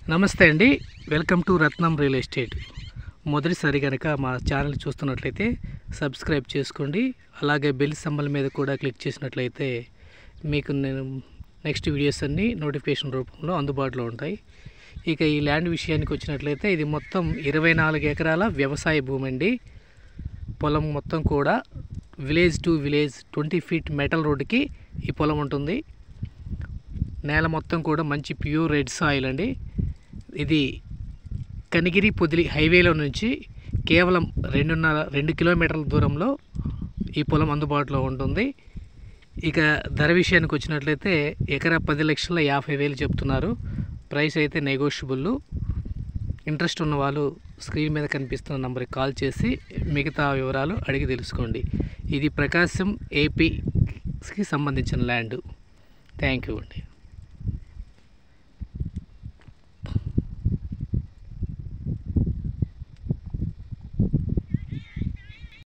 నమస్తే అండి, welcome to Ratnam real estate. మొదటిసారి కనుక మా ఛానల్ చూస్తున్నట్లయితే సబ్స్క్రైబ్ చేసుకోండి. అలాగే బెల్ సింబల్ మీద కూడా క్లిక్ చేసినట్లయితే మీకు నేను నెక్స్ట్ వీడియోస్ అన్నీ నోటిఫికేషన్ రూపంలో అందుబాటులో ఉంటాయి. ఇక ఈ ల్యాండ్ విషయానికి వచ్చినట్లయితే ఇది మొత్తం 24 ఎకరాల వ్యవసాయ భూమి అండి. పొలం మొత్తం కూడా village to village 20 feet metal రోడ్డుకి ఈ పొలం ఉంటుంది. నేల మొత్తం కూడా మంచి ప్యూర్ రెడ్ సాయిల్ అండి. ఇది కనిగిరి పొదిలి హైవేలో నుంచి కేవలం 2 కిలోమీటర్ల దూరంలో ఈ పొలం అందుబాటులో ఉంటుంది. ఇక ధర విషయానికి వచ్చినట్లయితే ఎకరా 10,50,000 చెప్తున్నారు. ప్రైస్ అయితే నెగోషియబుల్. ఇంట్రెస్ట్ ఉన్న వాళ్ళు స్క్రీన్ మీద కనిపిస్తున్న నంబర్కి కాల్ చేసి మిగతా వివరాలు అడిగి తెలుసుకోండి. ఇది ప్రకాశం ఏపీకి సంబంధించిన ల్యాండ్. థ్యాంక్ యూ అండి.